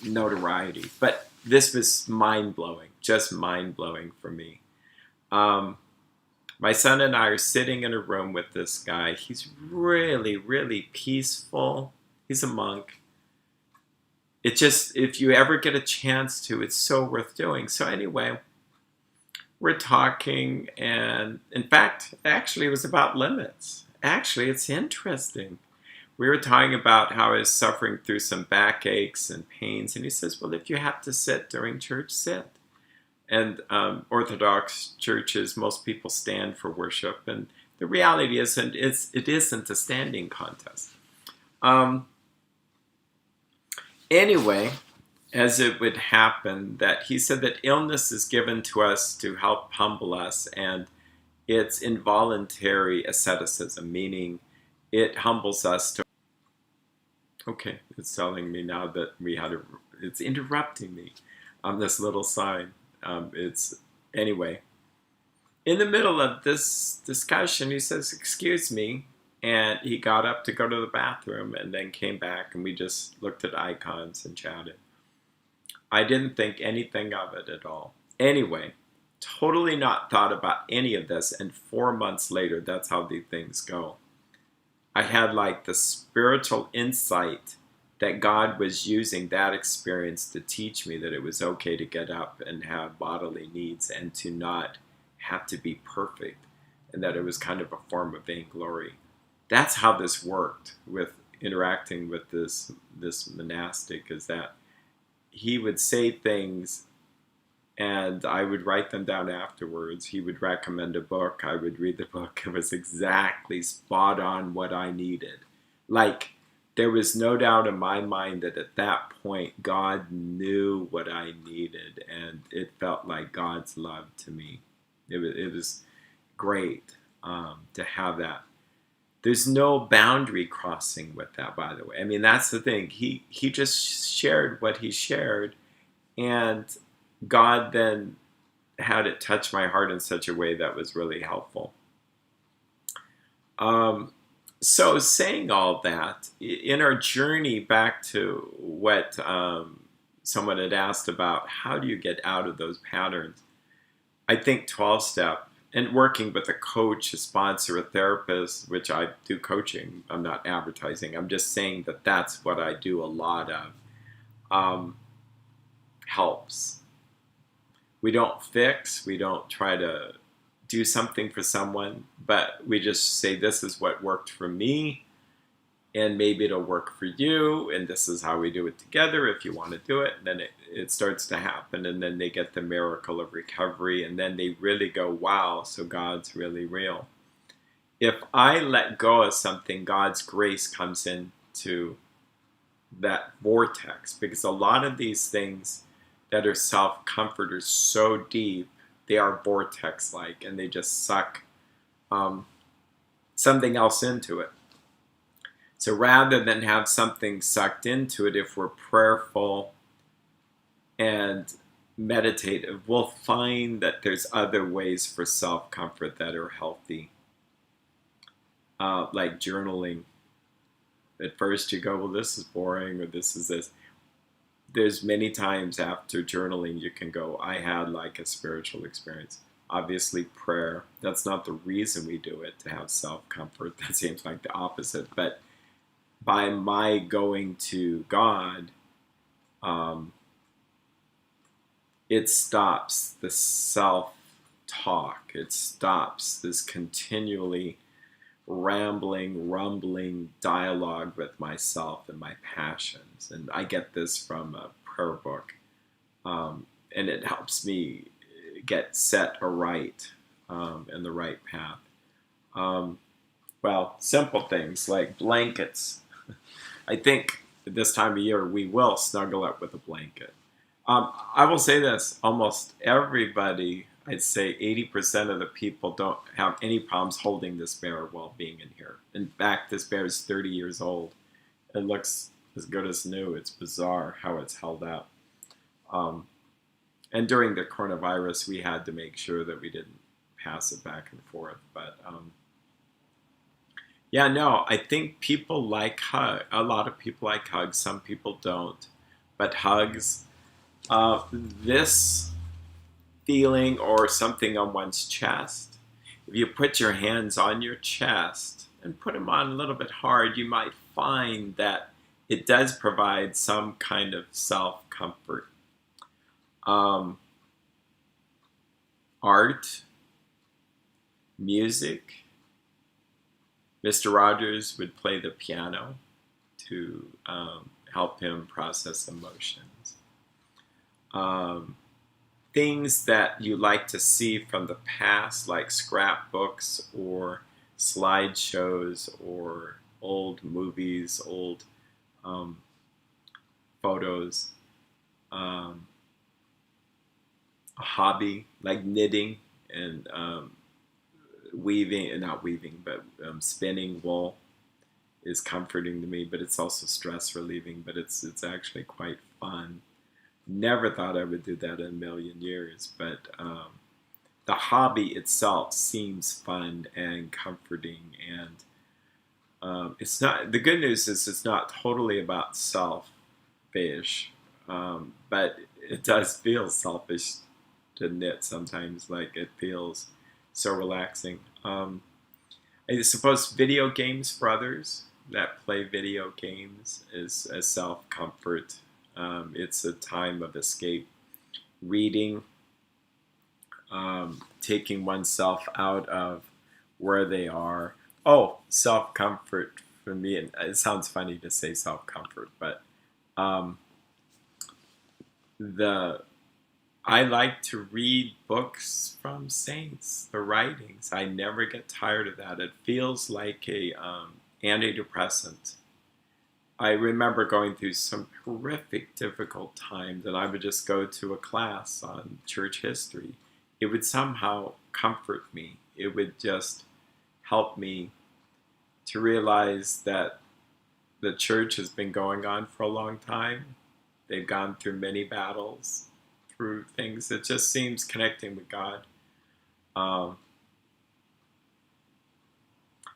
notoriety. But this was mind-blowing, just mind-blowing for me. My son and I are sitting in a room with this guy. He's really, really peaceful. He's a monk. It just, if you ever get a chance to, it's so worth doing. So anyway, we're talking, and in fact, actually it was about limits. Actually, it's interesting. We were talking about how I was suffering through some backaches and pains, and he says, well, if you have to sit during church, sit. And Orthodox churches, most people stand for worship, and the reality isn't, it isn't a standing contest. Anyway, as it would happen, that he said that illness is given to us to help humble us, and it's involuntary asceticism, meaning it humbles us to. Okay, it's telling me now that it's interrupting me on this little sign. Anyway. In the middle of this discussion, he says, excuse me, and he got up to go to the bathroom and then came back, and we just looked at icons and chatted. I didn't think anything of it at all. Anyway, totally not thought about any of this, and 4 months later, that's how these things go. I had like the spiritual insight that God was using that experience to teach me that it was okay to get up and have bodily needs and to not have to be perfect, and that it was kind of a form of vainglory. That's how this worked with interacting with this monastic, is that he would say things and I would write them down afterwards. He would recommend a book. I would read the book. It was exactly spot on what I needed. Like, there was no doubt in my mind that at that point, God knew what I needed, and it felt like God's love to me. It was great to have that. There's no boundary crossing with that, by the way. I mean, that's the thing. He just shared what he shared, and God then had it touch my heart in such a way that was really helpful. So saying all that, in our journey back to what someone had asked about, how do you get out of those patterns? I think 12-step and working with a coach, a sponsor, a therapist, which I do coaching. I'm not advertising. I'm just saying that that's what I do a lot of. Helps. We don't fix. We don't try to do something for someone, but we just say, this is what worked for me, and maybe it'll work for you, and this is how we do it together if you want to do it. And then it starts to happen, and then they get the miracle of recovery, and then they really go, wow, so God's really real. If I let go of something, God's grace comes into that vortex, because a lot of these things that are self-comfort are so deep, they are vortex-like, and they just suck something else into it. So rather than have something sucked into it, if we're prayerful and meditative, we'll find that there's other ways for self-comfort that are healthy. Like journaling. At first you go, well, this is boring, or this is this. There's many times after journaling you can go, I had like a spiritual experience. Obviously prayer, that's not the reason we do it, to have self-comfort. That seems like the opposite. But by my going to God, it stops the self-talk. It stops this continually rambling, rumbling dialogue with myself and my passions. And I get this from a prayer book, and it helps me get set aright in the right path. Well, simple things like blankets. I think this time of year we will snuggle up with a blanket. I will say this, almost everybody, I'd say 80% of the people don't have any problems holding this bear while being in here. In fact, this bear is 30 years old. It looks as good as new. It's bizarre how it's held up. And during the coronavirus, we had to make sure that we didn't pass it back and forth. But yeah, no, I think people like hugs. A lot of people like hugs. Some people don't. But hugs, this feeling or something on one's chest, if you put your hands on your chest and put them on a little bit hard, you might find that it does provide some kind of self-comfort. Art, music. Mr. Rogers would play the piano to help him process emotions. Things that you like to see from the past, like scrapbooks or slideshows or old movies, old photos. A hobby like knitting and spinning wool is comforting to me, but it's also stress relieving, but it's actually quite fun. Never thought I would do that in a million years, but the hobby itself seems fun and comforting, and it's not, the good news is it's not totally about selfish, but it does feel selfish to knit sometimes. Like, it feels so relaxing. I suppose video games for others that play video games is a self-comfort. It's a time of escape. Reading, taking oneself out of where they are. Oh, self-comfort for me, and it sounds funny to say self-comfort, but I like to read books from saints, the writings. I never get tired of that. It feels like a antidepressant. I remember going through some horrific, difficult times, and I would just go to a class on church history. It would somehow comfort me. It would just help me to realize that the church has been going on for a long time. They've gone through many battles, through things. It just seems connecting with God.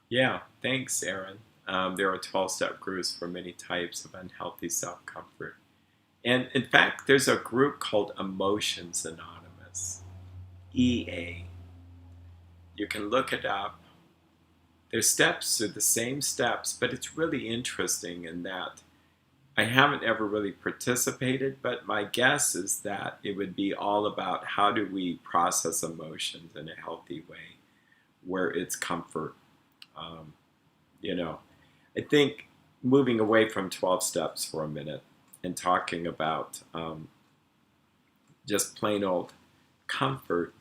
Yeah, thanks, Aaron. There are 12-step groups for many types of unhealthy self-comfort. And in fact, there's a group called Emotions Anonymous, EA. You can look it up. Their steps are the same steps, but it's really interesting in that I haven't ever really participated, but my guess is that it would be all about how do we process emotions in a healthy way where it's comfort. I think moving away from 12 steps for a minute and talking about just plain old comfort,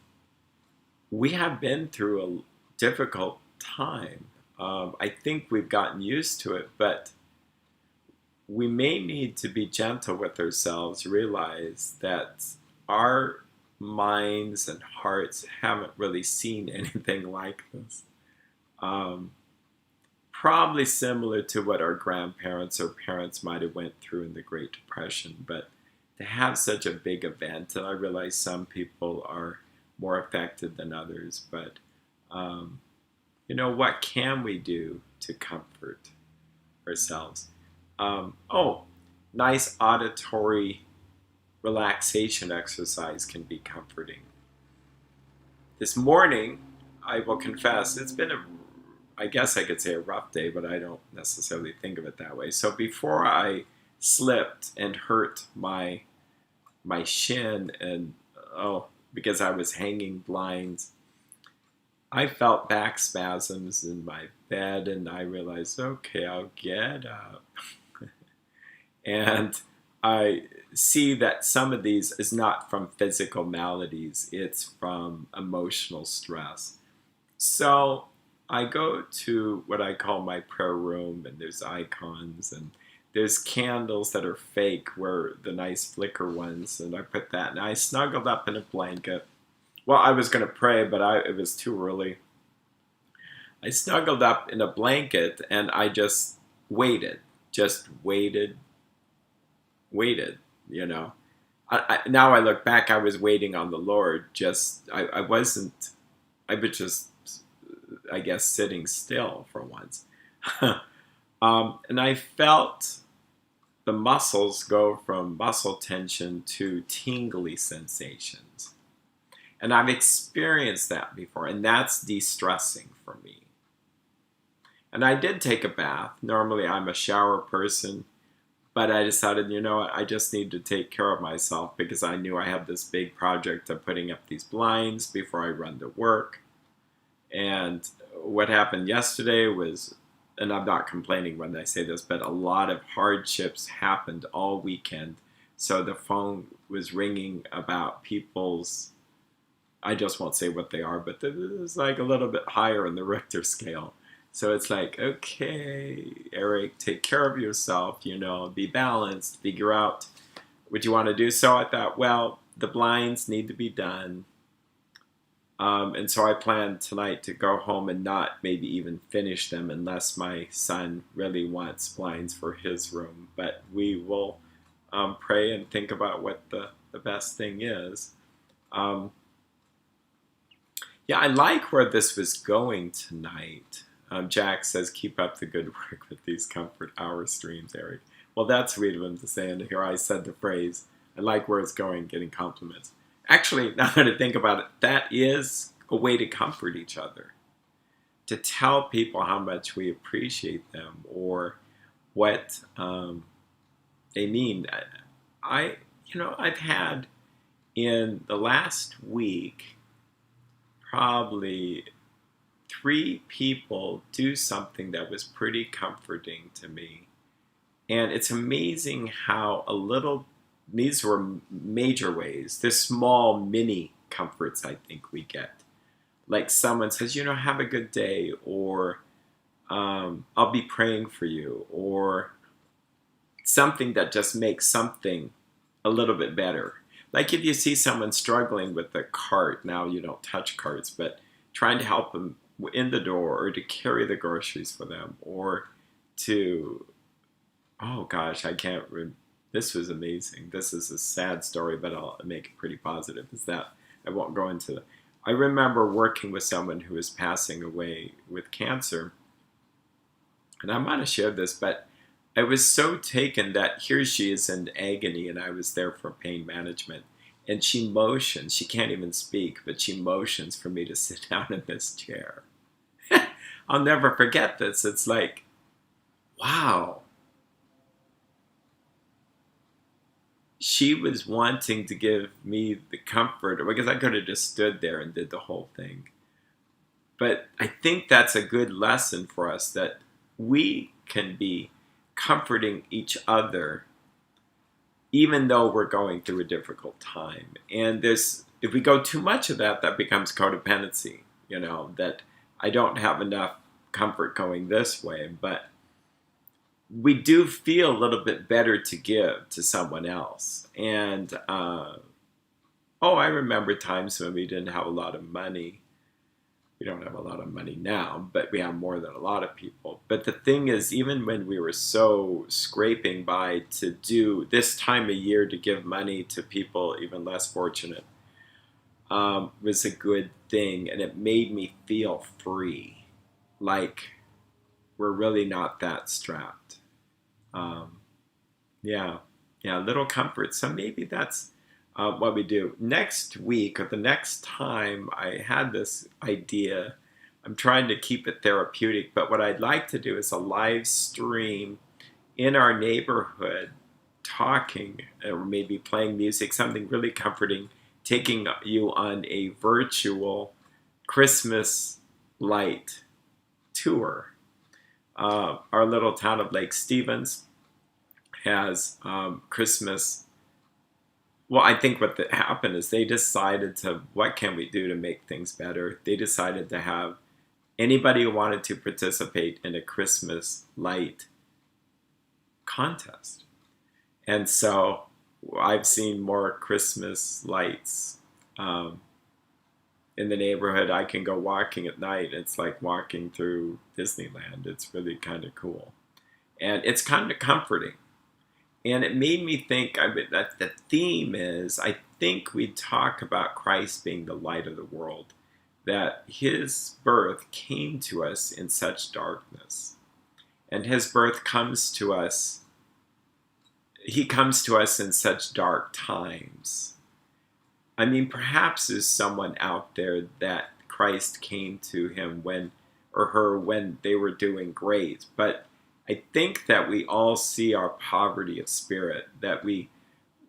we have been through a difficult time. I think we've gotten used to it, but we may need to be gentle with ourselves, realize that our minds and hearts haven't really seen anything like this. Probably similar to what our grandparents or parents might have went through in the Great Depression, but to have such a big event, and I realize some people are more affected than others, but what can we do to comfort ourselves? Nice auditory relaxation exercise can be comforting. This morning, I will confess, it's been I guess I could say a rough day, but I don't necessarily think of it that way. So before I slipped and hurt my shin, and because I was hanging blinds, I felt back spasms in my bed, and I realized, okay, I'll get up. And I see that some of these is not from physical maladies, it's from emotional stress. So I go to what I call my prayer room, and there's icons, and there's candles that are fake, where the nice flicker ones, and I put that, and I snuggled up in a blanket. Well, I was going to pray, but it was too early. I snuggled up in a blanket, and I just waited, just waited, you know. Now I look back, I was waiting on the Lord. I wasn't, I was just, I guess, sitting still for once. And I felt the muscles go from muscle tension to tingly sensations. And I've experienced that before, and that's de-stressing for me. And I did take a bath. Normally I'm a shower person, but I decided, you know what, I just need to take care of myself, because I knew I had this big project of putting up these blinds before I run to work. And what happened yesterday was, and I'm not complaining when I say this, but a lot of hardships happened all weekend. So the phone was ringing about people's, I just won't say what they are, but it was like a little bit higher in the Richter scale. So it's like, okay, Erik, take care of yourself, you know, be balanced, figure out what you want to do. So I thought, well, the blinds need to be done. And so I plan tonight to go home and not maybe even finish them, unless my son really wants blinds for his room. But we will pray and think about what the best thing is. Yeah, I like where this was going tonight. Jack says, keep up the good work with these comfort hour streams, Erik. Well, that's sweet of him to say, and here I said the phrase, I like where it's going, getting compliments. Actually, now that I think about it, that is a way to comfort each other. To tell people how much we appreciate them, or what they mean. I've had in the last week probably 3 people do something that was pretty comforting to me. And it's amazing how these were major ways, the small mini comforts I think we get. Like someone says, you know, have a good day, or I'll be praying for you, or something that just makes something a little bit better. Like if you see someone struggling with a cart, now you don't touch carts, but trying to help them in the door, or to carry the groceries for them, or to, oh gosh, this was amazing. This is a sad story, but I'll make it pretty positive. Is that I won't go into it. I remember working with someone who was passing away with cancer, and I might have shared this, but I was so taken that here she is in agony, and I was there for pain management. And she motions, she can't even speak, but she motions for me to sit down in this chair. I'll never forget this. It's like, wow. She was wanting to give me the comfort, because I could have just stood there and did the whole thing. But I think that's a good lesson for us, that we can be comforting each other even though we're going through a difficult time. And if we go too much of that, that becomes codependency, that I don't have enough comfort going this way. But we do feel a little bit better to give to someone else. And, I remember times when we didn't have a lot of money. We don't have a lot of money now, but we have more than a lot of people. But the thing is, even when we were so scraping by to do this time of year to give money to people even less fortunate, was a good thing. And it made me feel free, like we're really not that strapped. Little comfort. So maybe that's what we do. Next week, or the next time, I had this idea. I'm trying to keep it therapeutic, but what I'd like to do is a live stream in our neighborhood, talking, or maybe playing music, something really comforting, taking you on a virtual Christmas light tour. Our little town of Lake Stevens has Christmas. Well, I think what happened is they decided to, what can we do to make things better? They decided to have anybody who wanted to participate in a Christmas light contest. And so I've seen more Christmas lights in the neighborhood. I can go walking at night. It's like walking through Disneyland. It's really kind of cool. And it's kind of comforting. And it made me think that the theme is, I think we talk about Christ being the light of the world, that his birth came to us in such darkness. And his birth comes to us, he comes to us in such dark times. I mean, perhaps there's someone out there that Christ came to him when, or her, when they were doing great. But I think that we all see our poverty of spirit, that we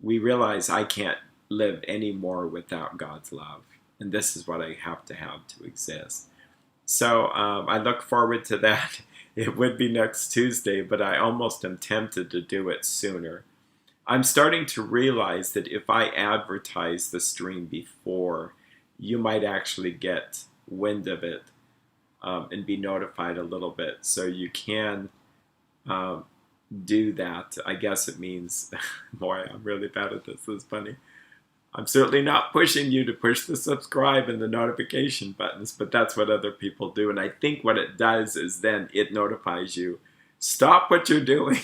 realize I can't live anymore without God's love. And this is what I have to exist. So I look forward to that. It would be next Tuesday, but I almost am tempted to do it sooner. I'm starting to realize that if I advertise the stream before, you might actually get wind of it and be notified a little bit. So you can do that. I guess it means, boy, I'm really bad at this. This is funny. I'm certainly not pushing you to push the subscribe and the notification buttons, but that's what other people do. And I think what it does is then it notifies you, stop what you're doing,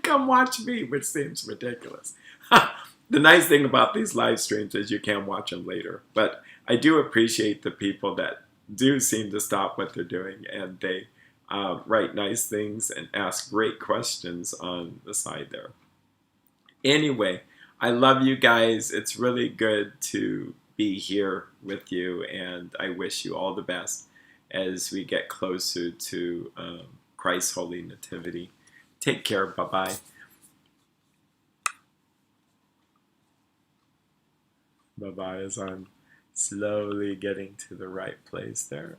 come watch me, which seems ridiculous. The nice thing about these live streams is you can watch them later. But I do appreciate the people that do seem to stop what they're doing, and they write nice things and ask great questions on the side there. Anyway, I love you guys. It's really good to be here with you, and I wish you all the best as we get closer to Christ's Holy Nativity. Take care. Bye-bye. Bye-bye as I'm slowly getting to the right place there.